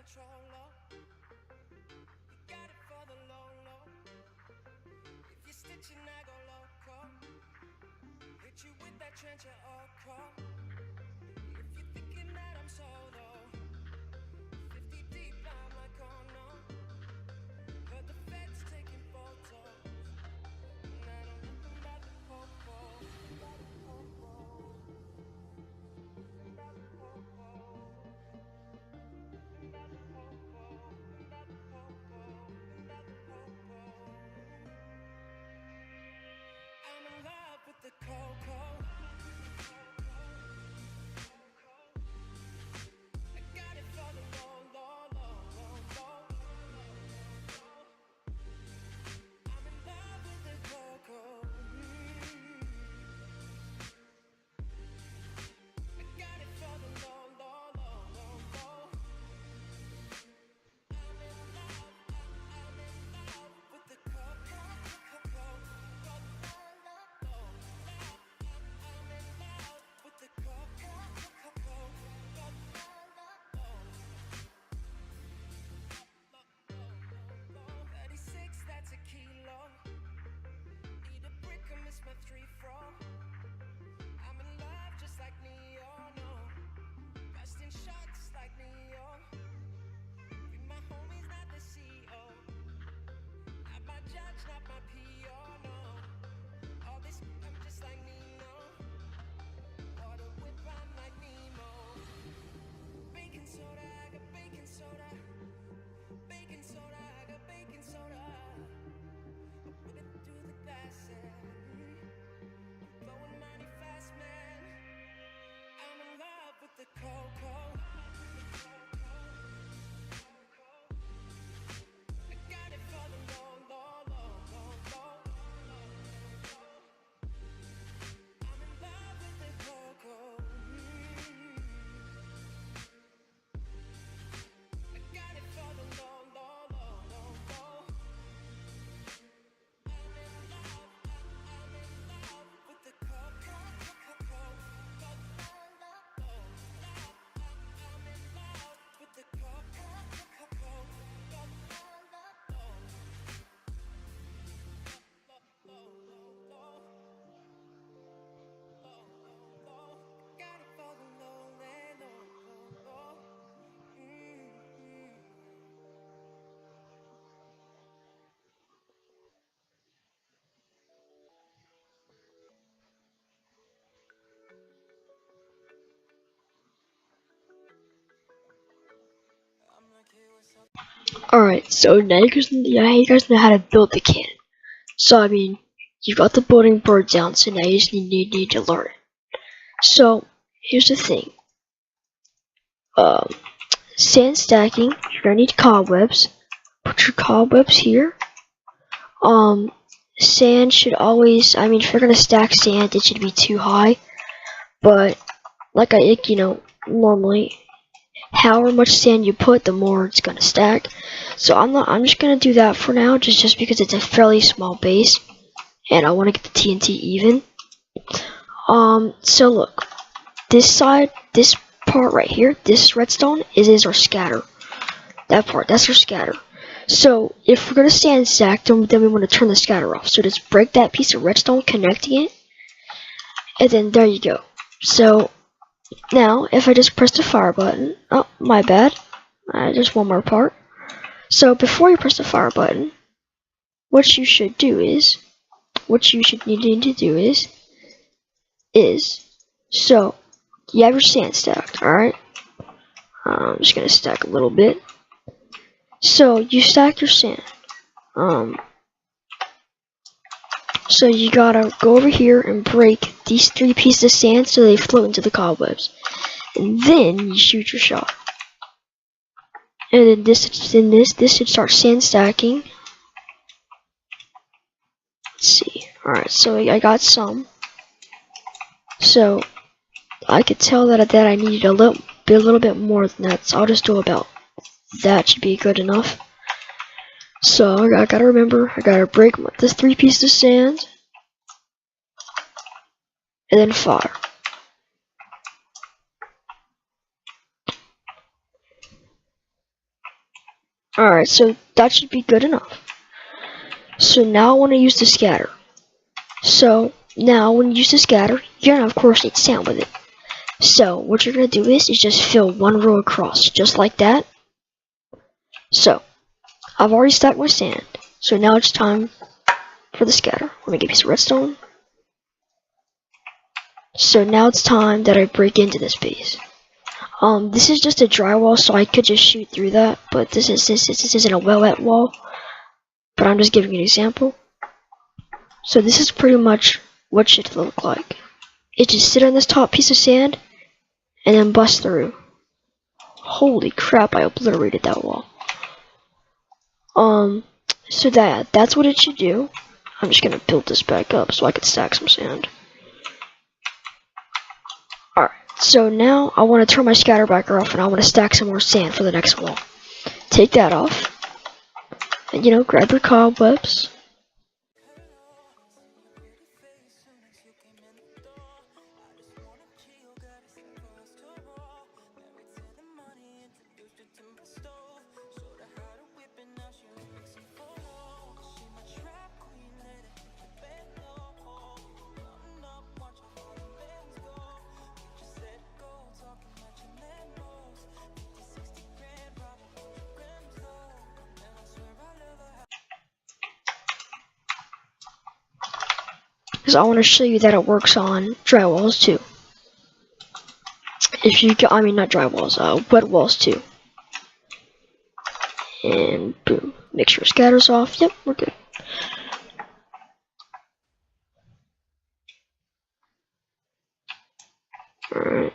controller. You got it for the low low. If you're stitching, I go loco. Hit you with that trencher or call. If you're thinking that I'm solo, 50 deep, I'm like, oh no. Heard the feds taking photos, and I don't know about the popo. I'm in love with the coco. I got it for the low, low, low, low, low. I'm in love with the coco. I got it for the low, low, low, low, low. I'm in love with the coco, coco, coco, low. I'm in love with the coco, coco, coco, low. 36, that's a kilo. Eat a brick, I miss my 3-4. I'm in love just like Neo, no. Busting shots like Neo. With my homies, not the CEO. Not my judge, not my PO, no. All this, I'm just like Nino. Water whip, I'm like Nemo. Baking soda, I got baking soda. Baking soda, I got baking soda. I put it through the glasses. Blowing money fast, man. I'm in love with the coco. I got it for the low, low, low, low, low. I'm in love with the coco. I got it for the low, low, low, low, low. I'm in love with the coco, coco, coco, low. I'm in love with the coco, coco, coco, low. Low, low, low, low, low, low. Got it for the low, low, low, low. I'm like, hey, what's up? Alright, so now you guys know how to build the cannon. So I mean, you got the building board down, so now you just need to learn it. So here's the thing. Sand stacking, you're gonna need cobwebs. Put your cobwebs here. Sand should always, I mean, if you're gonna stack sand, it should be too high. But like normally, however much sand you put, the more it's gonna stack. So I'm just gonna do that for now, just because it's a fairly small base, and I want to get the TNT even. So look, this side, this part right here, this redstone is our scatter. That part, that's our scatter. So if we're gonna sand stack, then we want to turn the scatter off. So just break that piece of redstone, connecting it, and then there you go. So now, if I just press the fire button, oh, my bad, just one more part. So before you press the fire button, what you should do is, so you have your sand stacked, alright? I'm just gonna stack a little bit. So you stack your sand. So you gotta go over here and break these 3 pieces of sand so they float into the cobwebs. And then you shoot your shot. And then this should start sand stacking. Let's see. Alright, so I got some. So I could tell that I needed a little bit more than that, so I'll just do about that. Should be good enough. So I gotta remember, I gotta break this 3 pieces of sand, and then fire. Alright, so that should be good enough. So now I want to use the scatter. So now when you use the scatter, you're gonna of course need sand with it. So what you're gonna do is just fill one row across, just like that. So I've already stacked my sand. So now it's time for the scatter. Let me get a piece of redstone. So now it's time that I break into this piece. This is just a drywall, so I could just shoot through that, but this isn't a well-lit wall. But I'm just giving you an example. So this is pretty much what it should look like. It just sit on this top piece of sand, and then bust through. Holy crap! I obliterated that wall. So that's what it should do. I'm just gonna build this back up so I can stack some sand. Alright, so now I want to turn my scatter backer off and I want to stack some more sand for the next wall. Take that off. And grab your cobwebs. Because I want to show you that it works on drywalls too. Not drywalls, wet walls too. And boom, make sure scatter's off. Yep, we're good. Alright.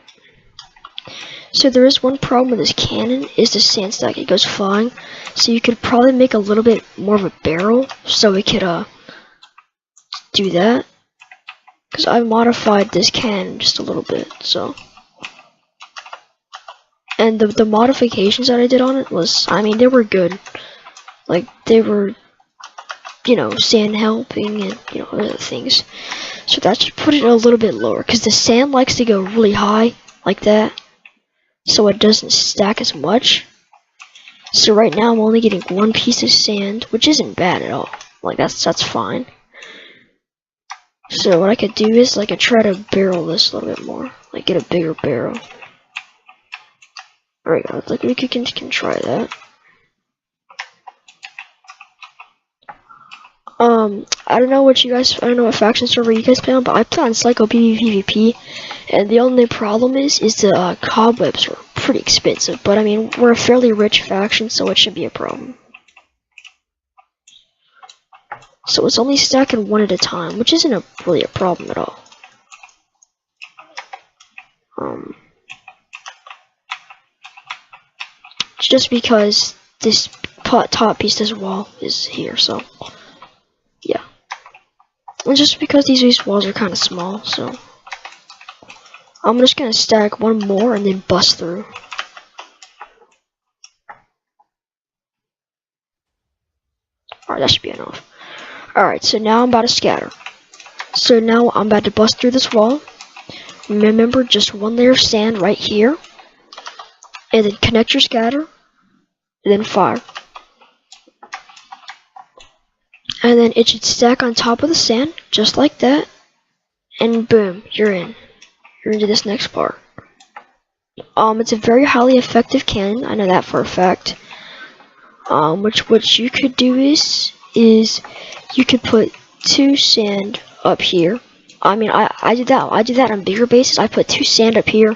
So there is one problem with this cannon, is the sand stack. It goes flying. So you could probably make a little bit more of a barrel so we could do that. Because I modified this cannon just a little bit, so. And the modifications that I did on it was, they were good. Like, they were, sand helping and, other things. So that should put it a little bit lower, because the sand likes to go really high, like that. So it doesn't stack as much. So right now I'm only getting one piece of sand, which isn't bad at all. Like, that's fine. So what I could do is, I could try to barrel this a little bit more. Like, get a bigger barrel. There we go. Like, we can try that. I don't know what faction server you guys play on, but I play on Psycho PvP, and the only problem is the cobwebs are pretty expensive, but we're a fairly rich faction, so it should be a problem. So it's only stacking one at a time, which isn't really a problem at all. It's just because this top piece, this wall, is here, so yeah. And just because these walls are kind of small, so I'm just gonna stack one more and then bust through. Alright, that should be enough. Alright, so now I'm about to scatter. So now I'm about to bust through this wall. Remember, just one layer of sand right here. And then connect your scatter. And then fire. And then it should stack on top of the sand, just like that. And boom, you're in. You're into this next part. It's a very highly effective cannon, I know that for a fact. What you could do is you could put 2 sand up here. I did that on bigger bases. I put 2 sand up here,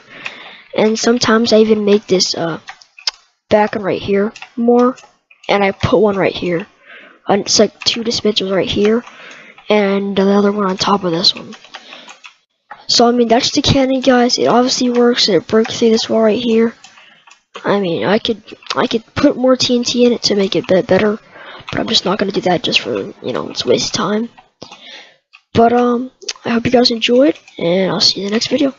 and sometimes I even make this back one right here more, and I put one right here. And it's like 2 dispensers right here, and the other one on top of this one. So that's the cannon, guys. It obviously works. It breaks through this wall right here. I could put more TNT in it to make it better, but I'm just not gonna do that just for it's a waste of time. But I hope you guys enjoyed, and I'll see you in the next video.